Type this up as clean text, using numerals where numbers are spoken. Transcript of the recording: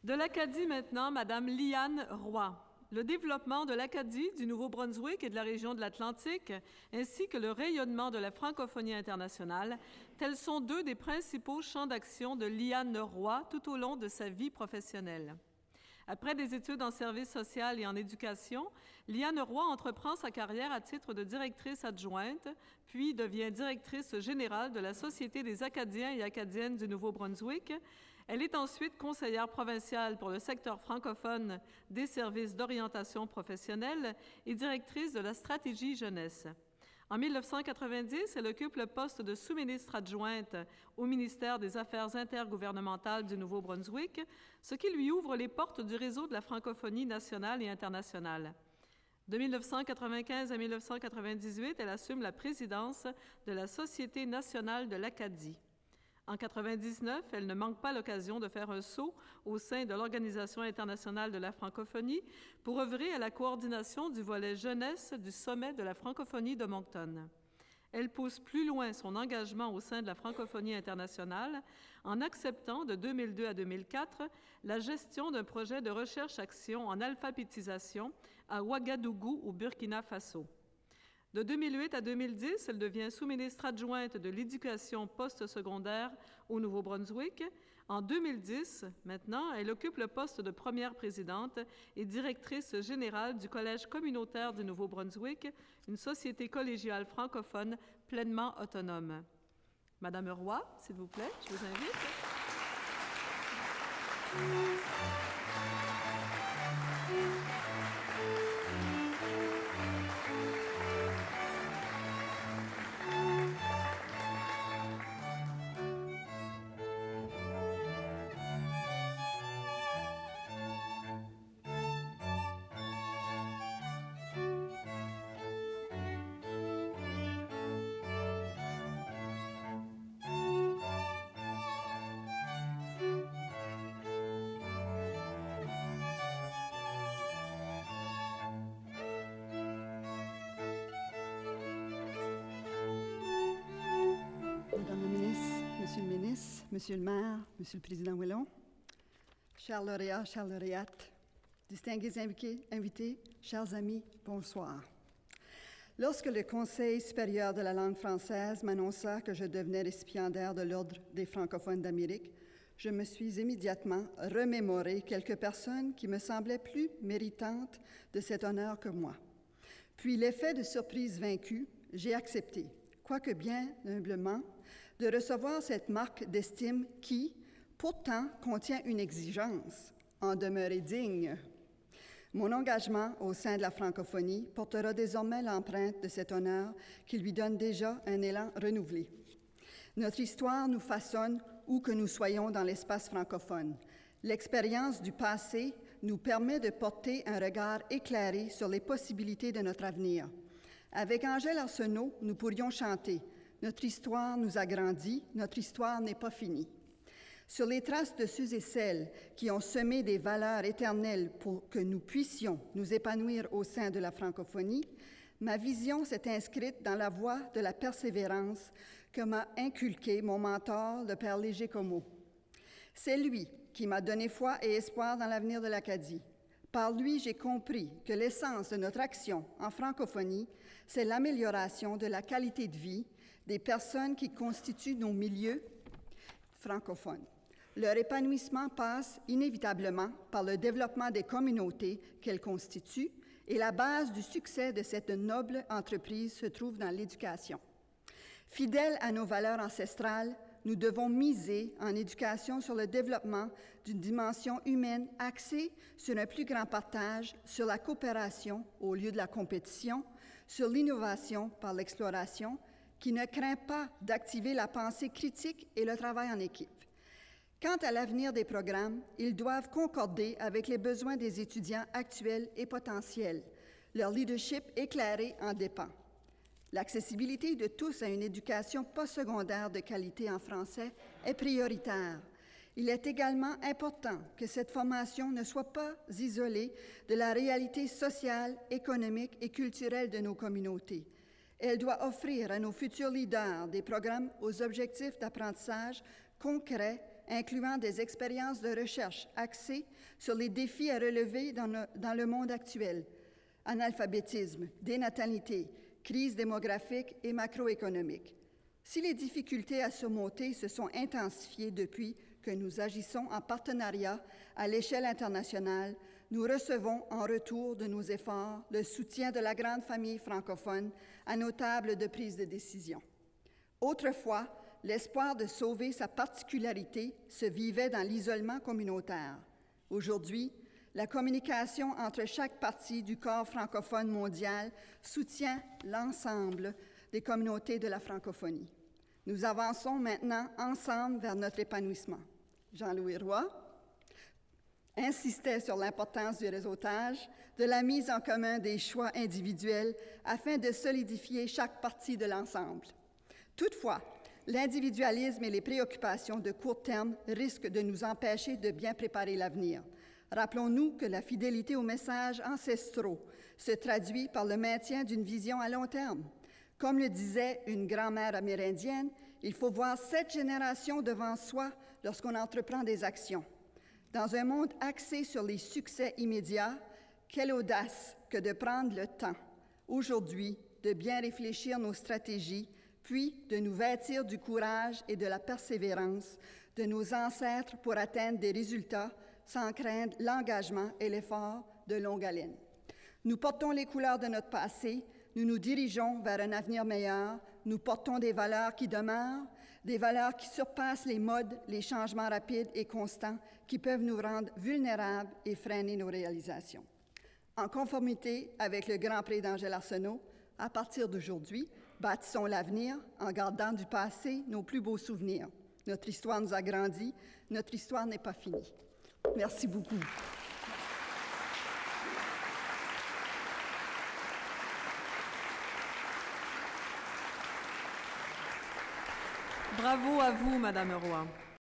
De l'Acadie maintenant, Madame Liane Roy. Le développement de l'Acadie, du Nouveau-Brunswick et de la région de l'Atlantique, ainsi que le rayonnement de la francophonie internationale, tels sont deux des principaux champs d'action de Liane Roy tout au long de sa vie professionnelle. Après des études en service social et en éducation, Liane Roy entreprend sa carrière à titre de directrice adjointe, puis devient directrice générale de la Société des Acadiens et Acadiennes du Nouveau-Brunswick. Elle est ensuite conseillère provinciale pour le secteur francophone des services d'orientation professionnelle et directrice de la stratégie jeunesse. En 1990, elle occupe le poste de sous-ministre adjointe au ministère des Affaires intergouvernementales du Nouveau-Brunswick, ce qui lui ouvre les portes du réseau de la francophonie nationale et internationale. De 1995 à 1998, elle assume la présidence de la Société nationale de l'Acadie. En 1999, elle ne manque pas l'occasion de faire un saut au sein de l'Organisation internationale de la francophonie pour œuvrer à la coordination du volet jeunesse du Sommet de la francophonie de Moncton. Elle pousse plus loin son engagement au sein de la francophonie internationale en acceptant de 2002 à 2004 la gestion d'un projet de recherche-action en alphabétisation à Ouagadougou, au Burkina Faso. De 2008 à 2010, elle devient sous-ministre adjointe de l'Éducation postsecondaire au Nouveau-Brunswick. En 2010, maintenant, elle occupe le poste de première présidente et directrice générale du Collège communautaire du Nouveau-Brunswick, une société collégiale francophone pleinement autonome. Madame Roy, s'il vous plaît, je vous invite. Monsieur le maire, Monsieur le président Ouellon, chers lauréats, chères lauréates, distingués invités, chers amis, bonsoir. Lorsque le Conseil supérieur de la langue française m'annonça que je devenais récipiendaire de l'Ordre des francophones d'Amérique, je me suis immédiatement remémoré quelques personnes qui me semblaient plus méritantes de cet honneur que moi. Puis, l'effet de surprise vaincue, j'ai accepté, quoique bien humblement, de recevoir cette marque d'estime qui, pourtant, contient une exigence, en demeurer digne. Mon engagement au sein de la francophonie portera désormais l'empreinte de cet honneur qui lui donne déjà un élan renouvelé. Notre histoire nous façonne où que nous soyons dans l'espace francophone. L'expérience du passé nous permet de porter un regard éclairé sur les possibilités de notre avenir. Avec Angèle Arsenault, nous pourrions chanter « Notre histoire nous a grandis, notre histoire n'est pas finie ». Sur les traces de ceux et celles qui ont semé des valeurs éternelles pour que nous puissions nous épanouir au sein de la francophonie, ma vision s'est inscrite dans la voie de la persévérance que m'a inculqué mon mentor, le père Léger Comeau. C'est lui qui m'a donné foi et espoir dans l'avenir de l'Acadie. Par lui, j'ai compris que l'essence de notre action en francophonie, c'est l'amélioration de la qualité de vie des personnes qui constituent nos milieux francophones. Leur épanouissement passe inévitablement par le développement des communautés qu'elles constituent et la base du succès de cette noble entreprise se trouve dans l'éducation. Fidèles à nos valeurs ancestrales, nous devons miser en éducation sur le développement d'une dimension humaine axée sur un plus grand partage, sur la coopération au lieu de la compétition, sur l'innovation par l'exploration, qui ne craint pas d'activer la pensée critique et le travail en équipe. Quant à l'avenir des programmes, ils doivent concorder avec les besoins des étudiants actuels et potentiels. Leur leadership éclairé en dépend. L'accessibilité de tous à une éducation postsecondaire de qualité en français est prioritaire. Il est également important que cette formation ne soit pas isolée de la réalité sociale, économique et culturelle de nos communautés. Elle doit offrir à nos futurs leaders des programmes aux objectifs d'apprentissage concrets, incluant des expériences de recherche axées sur les défis à relever dans le monde actuel: analphabétisme, dénatalité, crise démographique et macroéconomique. Si les difficultés à surmonter se sont intensifiées depuis que nous agissons en partenariat à l'échelle internationale, nous recevons en retour de nos efforts le soutien de la grande famille francophone à nos tables de prise de décision. Autrefois, l'espoir de sauver sa particularité se vivait dans l'isolement communautaire. Aujourd'hui, la communication entre chaque partie du corps francophone mondial soutient l'ensemble des communautés de la francophonie. Nous avançons maintenant ensemble vers notre épanouissement. Jean-Louis Roy insistait sur l'importance du réseautage, de la mise en commun des choix individuels afin de solidifier chaque partie de l'ensemble. Toutefois, l'individualisme et les préoccupations de court terme risquent de nous empêcher de bien préparer l'avenir. Rappelons-nous que la fidélité aux messages ancestraux se traduit par le maintien d'une vision à long terme. Comme le disait une grand-mère amérindienne, il faut voir 7 générations devant soi lorsqu'on entreprend des actions. Dans un monde axé sur les succès immédiats, quelle audace que de prendre le temps, aujourd'hui, de bien réfléchir nos stratégies, puis de nous vêtir du courage et de la persévérance de nos ancêtres pour atteindre des résultats sans craindre l'engagement et l'effort de longue haleine. Nous portons les couleurs de notre passé, nous nous dirigeons vers un avenir meilleur, nous portons des valeurs qui demeurent, des valeurs qui surpassent les modes, les changements rapides et constants qui peuvent nous rendre vulnérables et freiner nos réalisations. En conformité avec le Grand Prix d'Angèle Arsenault, à partir d'aujourd'hui, bâtissons l'avenir en gardant du passé nos plus beaux souvenirs. Notre histoire nous a grandis, notre histoire n'est pas finie. Merci beaucoup. Bravo à vous, Madame Roy.